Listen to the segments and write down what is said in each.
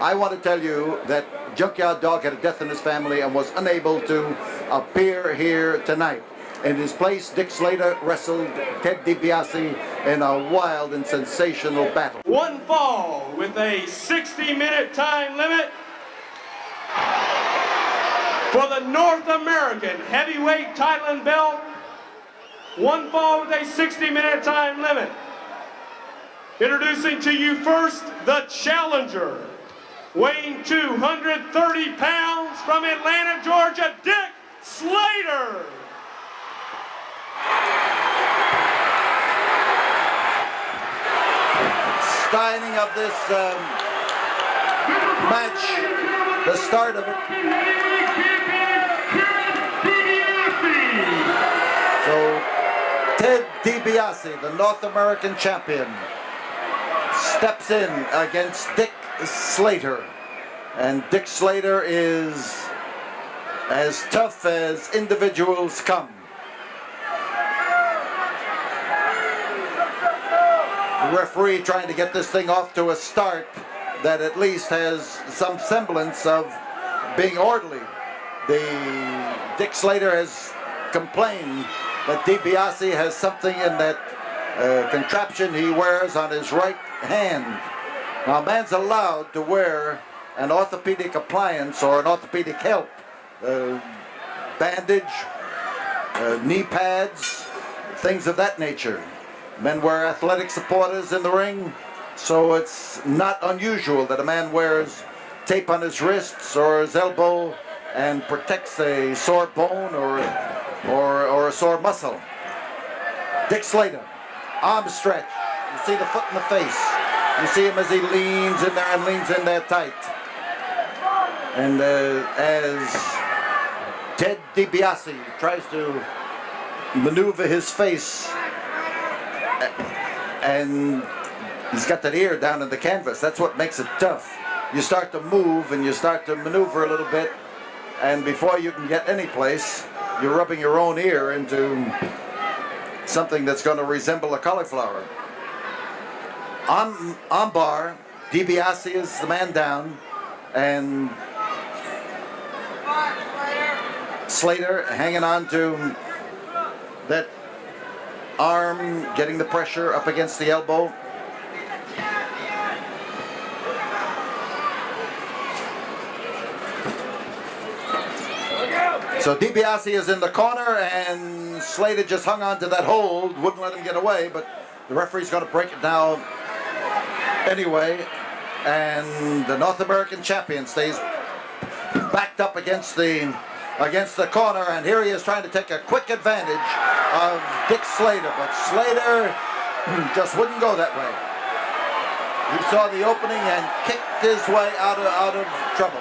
I want to tell you that Junkyard Dog had a death in his family and was unable to appear here tonight. In his place, Dick Slater wrestled Ted DiBiase in a wild and sensational battle. One fall with a 60-minute time limit for the North American heavyweight title and belt. One fall with a 60-minute time limit. Introducing to you first, the challenger, weighing 230 pounds from Atlanta, Georgia, Dick Slater. Signing of this match, the start of it. So, Ted DiBiase, the North American champion, steps in against Dick Slater. And Dick Slater is as tough as individuals come. The referee trying to get this thing off to a start that at least has some semblance of being orderly. Dick Slater has complained that DiBiase has something in that contraption he wears on his right hand. Now, a man's allowed to wear an orthopedic appliance or an orthopedic help, bandage, knee pads, things of that nature. Men wear athletic supporters in the ring, so it's not unusual that a man wears tape on his wrists or his elbow and protects a sore bone or a sore muscle. Dick Slater, arm stretch. You see the foot in the face. You see him as he leans in there and leans in there tight. And as Ted DiBiase tries to maneuver his face, and he's got that ear down in the canvas. That's what makes it tough. You start to move and you start to maneuver a little bit, and before you can get any place, you're rubbing your own ear into something that's going to resemble a cauliflower. On bar, DiBiase is the man down, and Slater hanging on to that arm, getting the pressure up against the elbow. So DiBiase is in the corner, and Slater just hung on to that hold, wouldn't let him get away, but the referee's going to break it down anyway, and the North American champion stays backed up against the corner, and here he is trying to take a quick advantage of Dick Slater, but Slater just wouldn't go that way. He saw the opening and kicked his way out of trouble.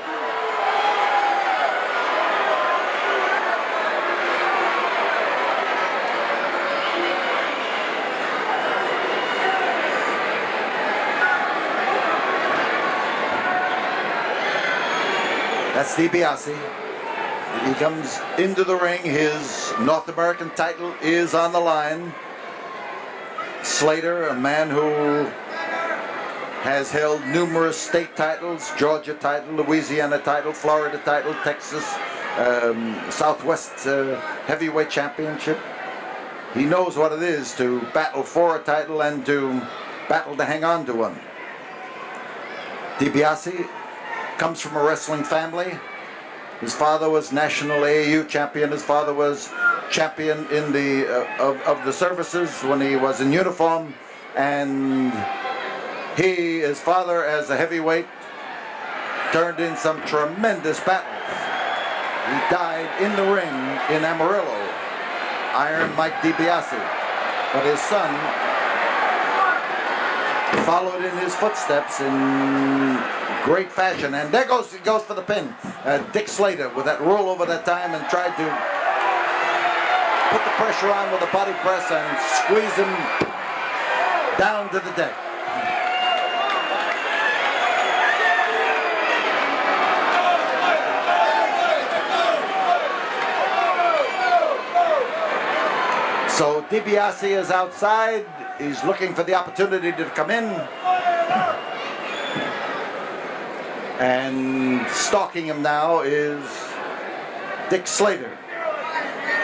That's DiBiase. He comes into the ring. His North American title is on the line. Slater, a man who has held numerous state titles, Georgia title, Louisiana title, Florida title, Texas, Southwest heavyweight championship. He knows what it is to battle for a title and to battle to hang on to one. DiBiase comes from a wrestling family. His father was national AAU champion. His father was champion in the of the services when he was in uniform, and his father, as a heavyweight, turned in some tremendous battles. He died in the ring in Amarillo, Iron Mike DiBiase, but his son followed in his footsteps in great fashion, and there goes, he goes for the pin. Dick Slater with that rollover that time and tried to put the pressure on with a body press and squeeze him down to the deck. So DiBiase is outside. He's looking for the opportunity to come in. And stalking him now is Dick Slater.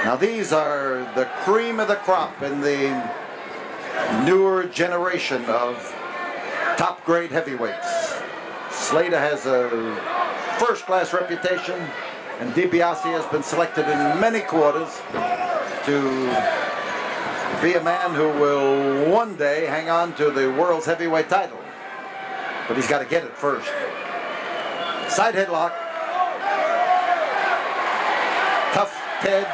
Now these are the cream of the crop in the newer generation of top grade heavyweights. Slater has a first-class reputation, and DiBiase has been selected in many quarters to be a man who will one day hang on to the world's heavyweight title. But he's got to get it first. Side headlock. Tough Ted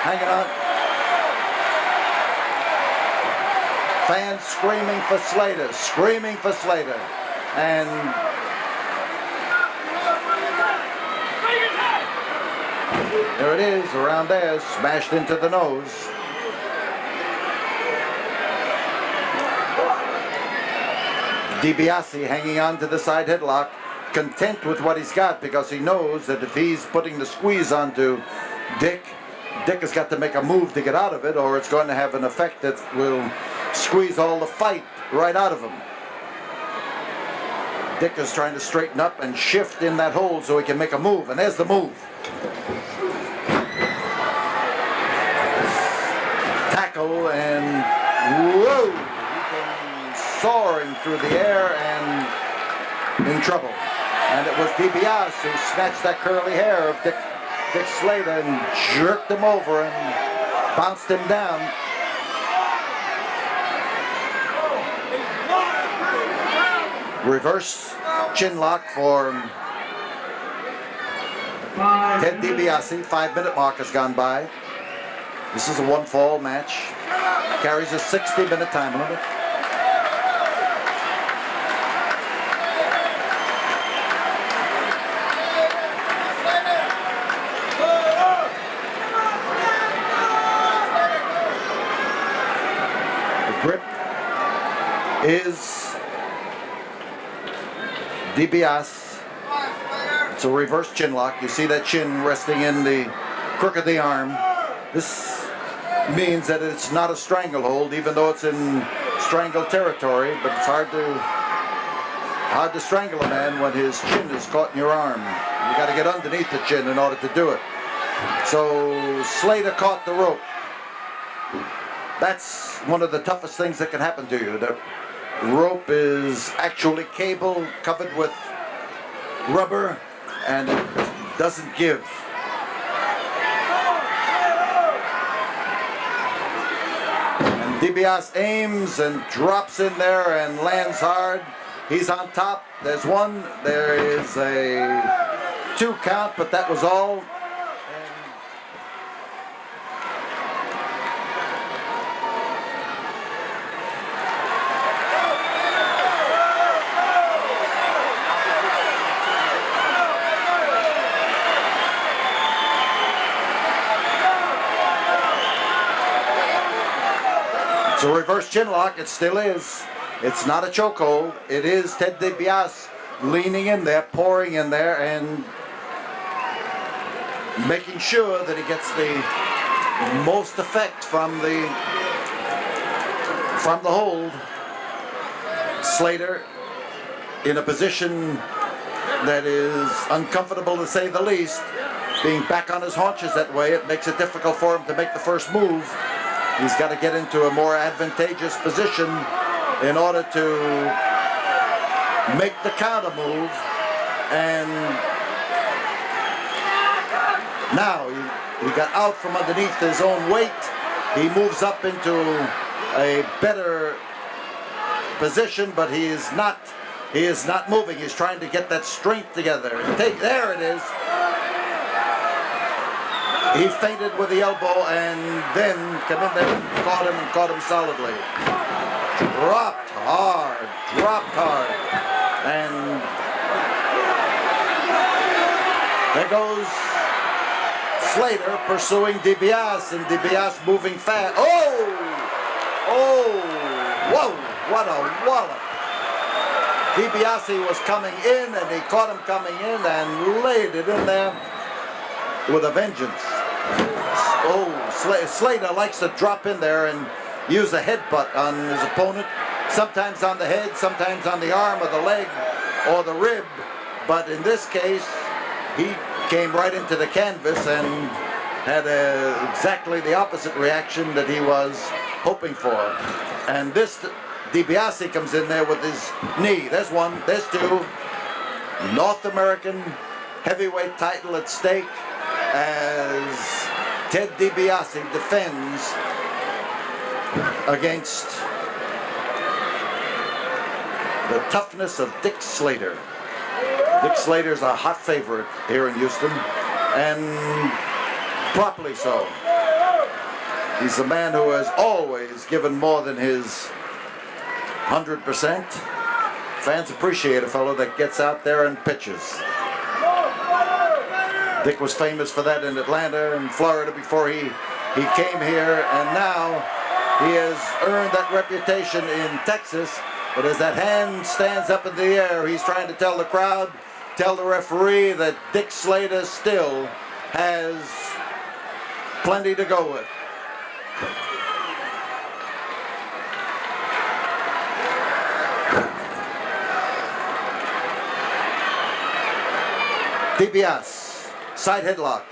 hanging on. Fans screaming for Slater, screaming for Slater. And there it is, around there, smashed into the nose. DiBiase hanging on to the side headlock, content with what he's got, because he knows that if he's putting the squeeze onto Dick has got to make a move to get out of it, or it's going to have an effect that will squeeze all the fight right out of him. Dick is trying to straighten up and shift in that hold so he can make a move, and there's the move. Tackle, and whoa! He came soaring through the air and in trouble. And it was DiBiase who snatched that curly hair of Dick Slater and jerked him over and bounced him down. Reverse chin lock for Ted DiBiase. 5-minute mark has gone by. This is a one-fall match. Carries a 60-minute time limit. Grip is DiBiase. It's a reverse chin lock. You see that chin resting in the crook of the arm. This means that it's not a stranglehold, even though it's in strangle territory, but it's hard to strangle a man when his chin is caught in your arm. You got to get underneath the chin in order to do it. So Slater caught the rope. That's one of the toughest things that can happen to you. The rope is actually cable covered with rubber, and it doesn't give. And DiBiase aims and drops in there and lands hard. He's on top. There's one. There is a 2 count, but that was all. It's a reverse chin lock. It still is. It's not a chokehold. It is Ted DiBiase leaning in there, pouring in there, and making sure that he gets the most effect from the hold. Slater in a position that is uncomfortable to say the least. Being back on his haunches that way, it makes it difficult for him to make the first move. He's got to get into a more advantageous position in order to make the counter move. And now he got out from underneath his own weight. He moves up into a better position, but he is not moving. He's trying to get that strength together. There it is. He feinted with the elbow and then came in there and caught him solidly. Dropped hard. And there goes Slater pursuing DiBiase, and DiBiase moving fast. Whoa, what a wallop. DiBiase was coming in, and he caught him coming in and laid it in there with a vengeance. Slater likes to drop in there and use a headbutt on his opponent, sometimes on the head, sometimes on the arm or the leg or the rib, But in this case, he came right into the canvas and had exactly the opposite reaction that he was hoping for. And this DiBiase comes in there with his knee. There's one, there's two. North American heavyweight title at stake as Ted DiBiase defends against the toughness of Dick Slater. Dick Slater's a hot favorite here in Houston, and properly so. He's a man who has always given more than his 100%. Fans appreciate a fellow that gets out there and pitches. Dick was famous for that in Atlanta and Florida before he came here, and now he has earned that reputation in Texas. But as that hand stands up in the air, he's trying to tell the crowd, tell the referee that Dick Slater still has plenty to go with. DiBiase, side headlock,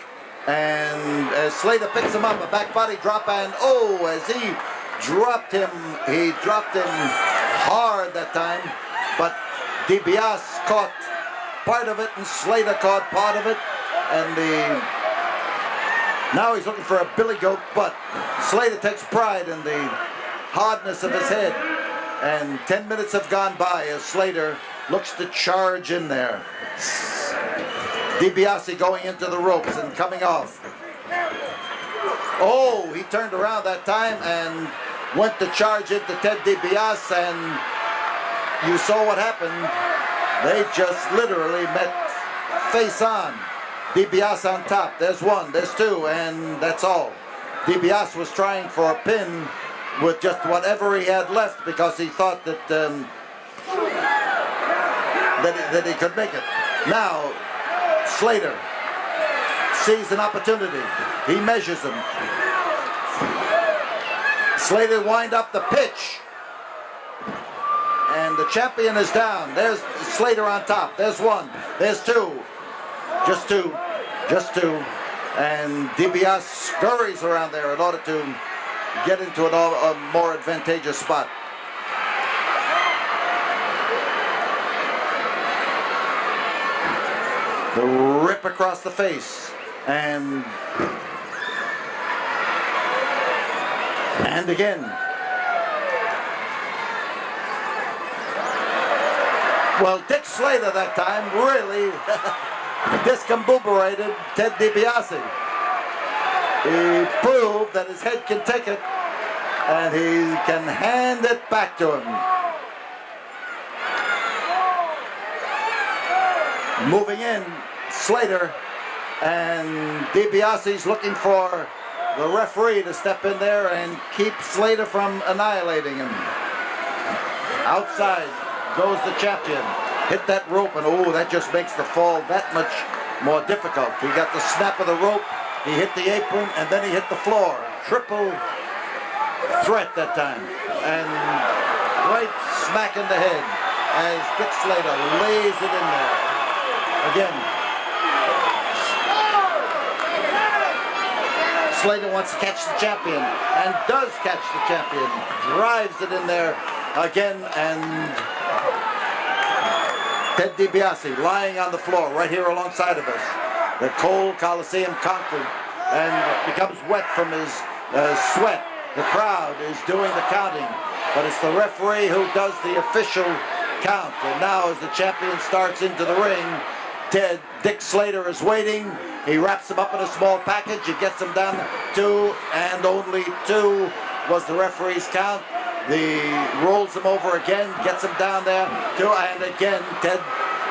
and as Slater picks him up, a back body drop, and oh, as he dropped him hard that time, but DiBiase caught part of it and Slater caught part of it, and now he's looking for a billy goat, but Slater takes pride in the hardness of his head, and 10 minutes have gone by as Slater looks to charge in there. DiBiase going into the ropes and coming off. Oh, he turned around that time and went to charge into Ted DiBiase, and you saw what happened. They just literally met face on. DiBiase on top. There's one, there's two, and that's all. DiBiase was trying for a pin with just whatever he had left because he thought that that he could make it. Now, Slater sees an opportunity. He measures him. Slater wind up the pitch. And the champion is down. There's Slater on top. There's one. There's two. Just two. Just two. And DiBiase scurries around there in order to get into a more advantageous spot. The rip across the face. And again. Well, Dick Slater that time really discombobulated Ted DiBiase. He proved that his head can take it, and he can hand it back to him. Moving in, Slater, and DiBiase's looking for the referee to step in there and keep Slater from annihilating him. Outside goes the champion. Hit that rope, and oh, that just makes the fall that much more difficult. He got the snap of the rope, he hit the apron, and then he hit the floor. Triple threat that time. And right smack in the head as Dick Slater lays it in there. Again, Slater wants to catch the champion, and does catch the champion. Drives it in there again, and Ted DiBiase lying on the floor right here alongside of us. The cold Coliseum concrete, and becomes wet from his sweat. The crowd is doing the counting, but it's the referee who does the official count. And now as the champion starts into the ring, Dick Slater is waiting. He wraps him up in a small package. He gets him down. 2 and only 2 was the referee's count. He rolls him over again, gets him down there. 2, and again, Ted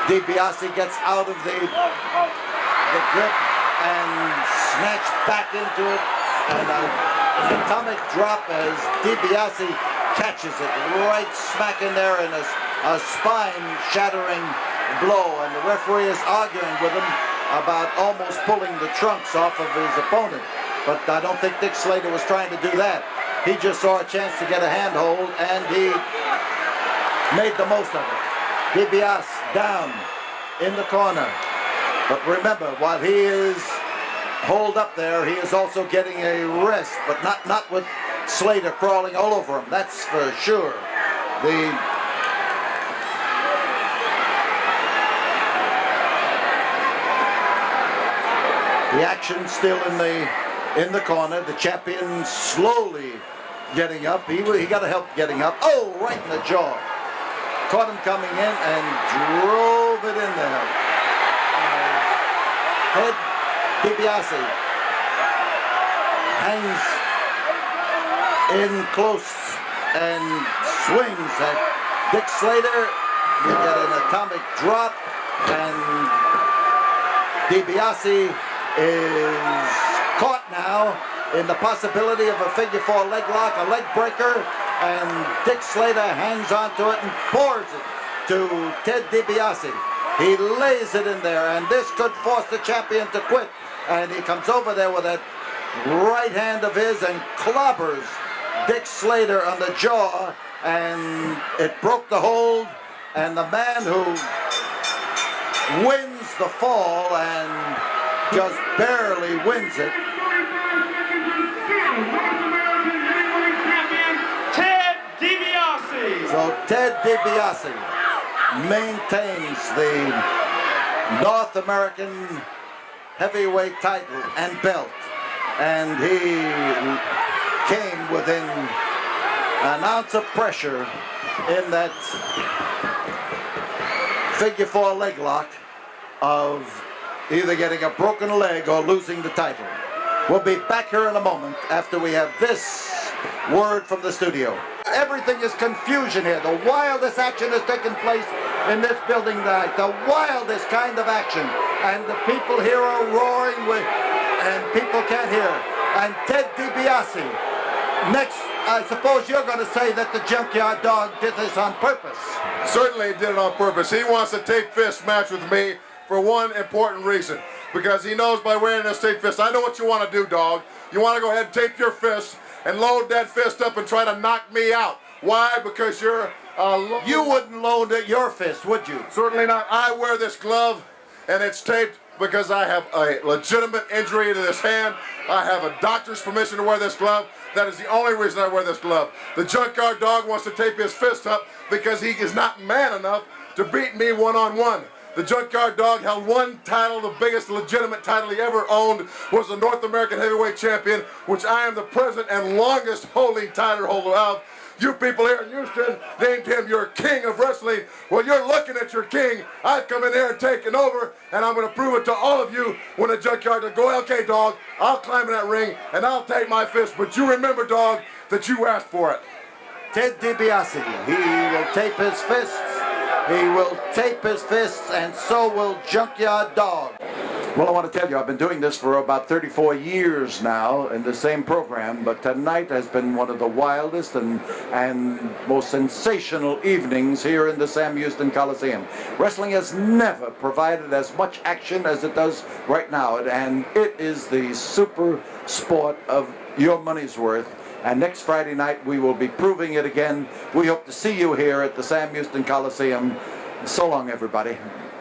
DiBiase gets out of the grip and snatched back into it. And an atomic drop as DiBiase catches it right smack in there in a spine-shattering blow, and the referee is arguing with him about almost pulling the trunks off of his opponent. But I don't think Dick Slater was trying to do that. He just saw a chance to get a handhold, and he made the most of it. DiBiase down. in the corner. But remember, while he is holed up there, he is also getting a rest, but not with Slater crawling all over him. That's for sure. The action still in the corner. The champion slowly getting up. He got to help getting up. Oh, right in the jaw. Caught him coming in and drove it in there. Head DiBiase hangs in close and swings at Dick Slater. We get an atomic drop, and DiBiase is caught now in the possibility of a figure four leg lock, a leg breaker, and Dick Slater hangs onto it and pours it to Ted DiBiase. He lays it in there, and this could force the champion to quit. And he comes over there with that right hand of his and clobbers Dick Slater on the jaw, and it broke the hold, and the man who wins the fall and just barely wins it. Ted DiBiase. So Ted DiBiase maintains the North American heavyweight title and belt, and he came within an ounce of pressure in that figure four leg lock of either getting a broken leg or losing the title. We'll be back here in a moment after we have this word from the studio. Everything is confusion here. The wildest action has taken place in this building tonight. The wildest kind of action. And the people here are roaring with, and people can't hear. And Ted DiBiase, next, I suppose you're going to say that the Junkyard Dog did this on purpose. Certainly he did it on purpose. He wants a tape fist match with me for one important reason. Because he knows by wearing this tape fist, I know what you want to do, dog. You want to go ahead and tape your fist and load that fist up and try to knock me out. Why? Because you're you wouldn't load your fist, would you? Certainly not. I wear this glove, and it's taped because I have a legitimate injury to this hand. I have a doctor's permission to wear this glove. That is the only reason I wear this glove. The Junkyard Dog wants to tape his fist up because he is not man enough to beat me one-on-one. The Junkyard Dog held one title, the biggest legitimate title he ever owned was the North American Heavyweight Champion, which I am the present and longest holding title holder of. You people here in Houston named him your king of wrestling. Well, you're looking at your king. I've come in here and taken over, and I'm going to prove it to all of you when the Junkyard Dog go, okay, dog, I'll climb in that ring, and I'll take my fist, but you remember, dog, that you asked for it. Ted DiBiase, he will tape his fists. He will tape his fists, and so will Junkyard Dog. Well, I want to tell you, I've been doing this for about 34 years now in the same program, but tonight has been one of the wildest and most sensational evenings here in the Sam Houston Coliseum. Wrestling has never provided as much action as it does right now, and it is the super sport of your money's worth. And next Friday night, we will be proving it again. We hope to see you here at the Sam Houston Coliseum. So long, everybody.